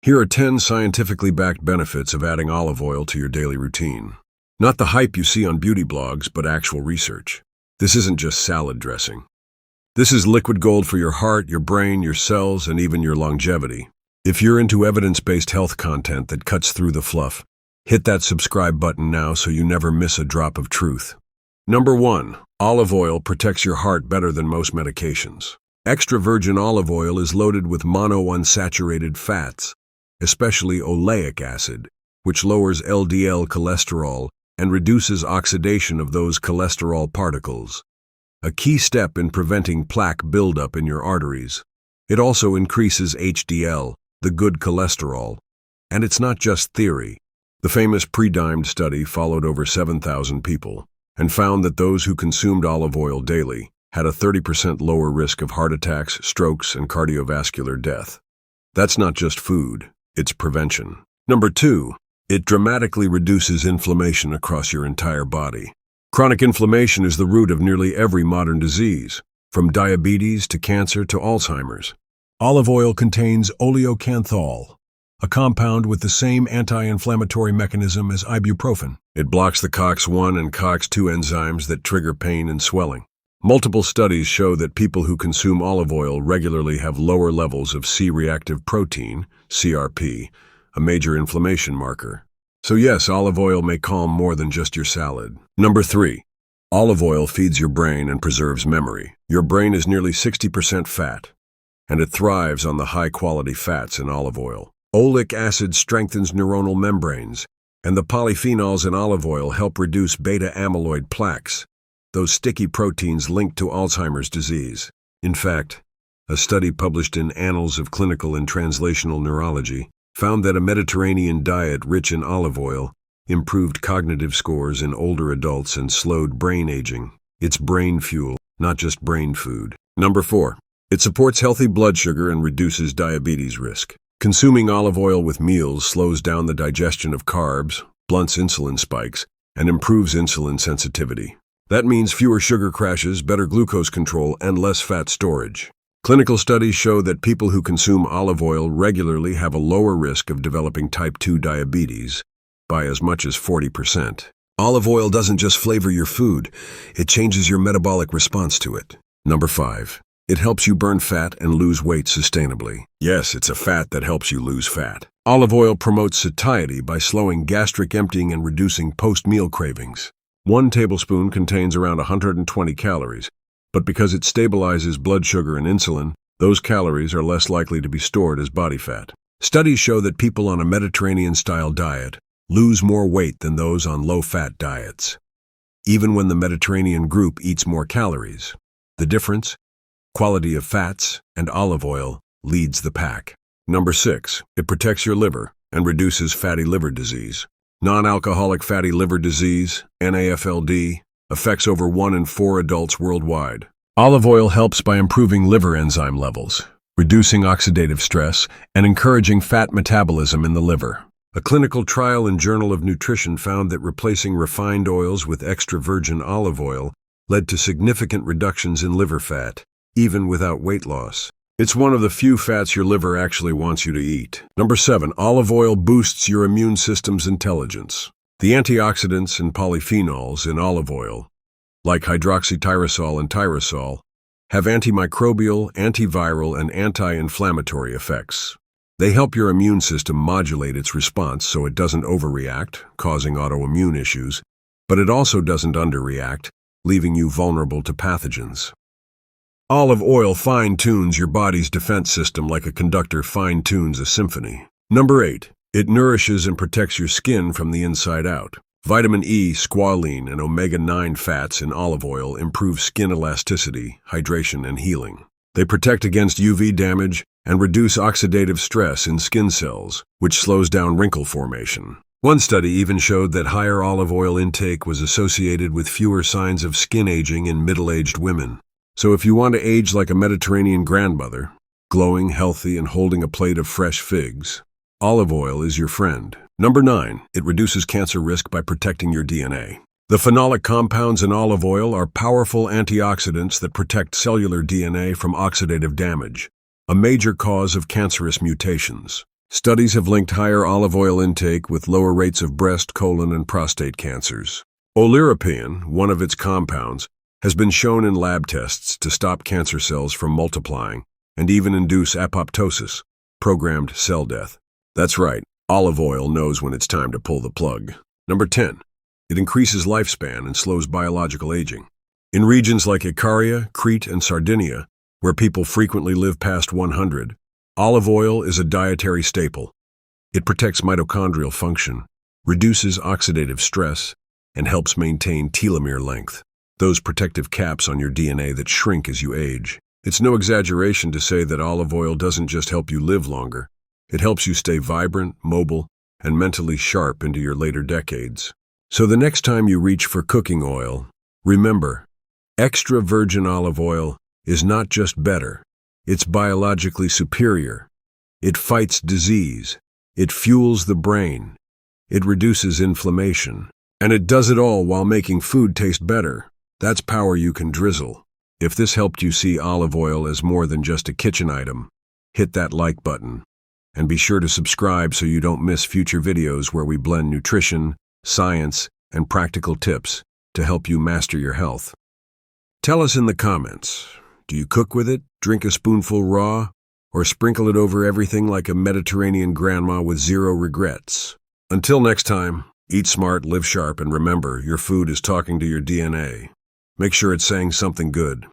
Here are 10 scientifically backed benefits of adding olive oil to your daily routine. Not the hype you see on beauty blogs, but actual research. This isn't just salad dressing. This is liquid gold for your heart, your brain, your cells, and even your longevity. If you're into evidence-based health content that cuts through the fluff, hit that subscribe button now so you never miss a drop of truth. Number 1. Olive oil protects your heart better than most medications. Extra virgin olive oil is loaded with monounsaturated fats, especially oleic acid, which lowers LDL cholesterol and reduces oxidation of those cholesterol particles, a key step in preventing plaque buildup in your arteries. It also increases HDL, the good cholesterol. And it's not just theory. The famous pre-dimed study followed over 7,000 people and found that those who consumed olive oil daily had a 30% lower risk of heart attacks, strokes, and cardiovascular death. That's not just food, it's prevention. Number 2, it dramatically reduces inflammation across your entire body. Chronic inflammation is the root of nearly every modern disease, from diabetes to cancer to Alzheimer's. Olive oil contains oleocanthal, a compound with the same anti-inflammatory mechanism as ibuprofen. It blocks the COX-1 and COX-2 enzymes that trigger pain and swelling. Multiple studies show that people who consume olive oil regularly have lower levels of C-reactive protein, CRP, a major inflammation marker. So yes, olive oil may calm more than just your salad. Number 3. Olive oil feeds your brain and preserves memory. Your brain is nearly 60% fat, and it thrives on the high-quality fats in olive oil. Oleic acid strengthens neuronal membranes, and the polyphenols in olive oil help reduce beta-amyloid plaques, those sticky proteins linked to Alzheimer's disease. In fact, a study published in Annals of Clinical and Translational Neurology found that a Mediterranean diet rich in olive oil improved cognitive scores in older adults and slowed brain aging. It's brain fuel, not just brain food. Number 4. It supports healthy blood sugar and reduces diabetes risk. Consuming olive oil with meals slows down the digestion of carbs, blunts insulin spikes, and improves insulin sensitivity. That means fewer sugar crashes, better glucose control, and less fat storage. Clinical studies show that people who consume olive oil regularly have a lower risk of developing type 2 diabetes by as much as 40%. Olive oil doesn't just flavor your food, it changes your metabolic response to it. Number 5. It helps you burn fat and lose weight sustainably. Yes, it's a fat that helps you lose fat. Olive oil promotes satiety by slowing gastric emptying and reducing post-meal cravings. 1 tablespoon contains around 120 calories, but because it stabilizes blood sugar and insulin, those calories are less likely to be stored as body fat. Studies show that people on a Mediterranean-style diet lose more weight than those on low-fat diets, even when the Mediterranean group eats more calories. The difference? Quality of fats and olive oil leads the pack. Number 6. It protects your liver and reduces fatty liver disease. Non-alcoholic fatty liver disease, NAFLD, affects over 1 in 4 adults worldwide. Olive oil helps by improving liver enzyme levels, reducing oxidative stress, and encouraging fat metabolism in the liver. A clinical trial in Journal of Nutrition found that replacing refined oils with extra virgin olive oil led to significant reductions in liver fat, even without weight loss. It's one of the few fats your liver actually wants you to eat. Number 7. Olive oil boosts your immune system's intelligence. The antioxidants and polyphenols in olive oil, like hydroxytyrosol and tyrosol, have antimicrobial, antiviral, and anti-inflammatory effects. They help your immune system modulate its response so it doesn't overreact, causing autoimmune issues, but it also doesn't underreact, leaving you vulnerable to pathogens. Olive oil fine-tunes your body's defense system like a conductor fine-tunes a symphony. Number 8. It nourishes and protects your skin from the inside out. Vitamin E, squalene, and omega-9 fats in olive oil improve skin elasticity, hydration, and healing. They protect against UV damage and reduce oxidative stress in skin cells, which slows down wrinkle formation. One study even showed that higher olive oil intake was associated with fewer signs of skin aging in middle-aged women. So if you want to age like a Mediterranean grandmother, glowing, healthy, and holding a plate of fresh figs, olive oil is your friend. Number 9. It reduces cancer risk by protecting your DNA. The phenolic compounds in olive oil are powerful antioxidants that protect cellular DNA from oxidative damage, a major cause of cancerous mutations. Studies have linked higher olive oil intake with lower rates of breast, colon, and prostate cancers. Oleuropein, one of its compounds, has been shown in lab tests to stop cancer cells from multiplying and even induce apoptosis, programmed cell death. That's right, olive oil knows when it's time to pull the plug. Number 10. It increases lifespan and slows biological aging. In regions like Icaria, Crete, and Sardinia, where people frequently live past 100, olive oil is a dietary staple. It protects mitochondrial function, reduces oxidative stress, and helps maintain telomere length, those protective caps on your DNA that shrink as you age. It's no exaggeration to say that olive oil doesn't just help you live longer. It helps you stay vibrant, mobile, and mentally sharp into your later decades. So the next time you reach for cooking oil, remember, extra virgin olive oil is not just better. It's biologically superior. It fights disease. It fuels the brain. It reduces inflammation. And it does it all while making food taste better. That's power you can drizzle. If this helped you see olive oil as more than just a kitchen item, hit that like button. And be sure to subscribe so you don't miss future videos where we blend nutrition, science, and practical tips to help you master your health. Tell us in the comments. Do you cook with it, drink a spoonful raw, or sprinkle it over everything like a Mediterranean grandma with zero regrets? Until next time, eat smart, live sharp, and remember, your food is talking to your DNA. Make sure it's saying something good.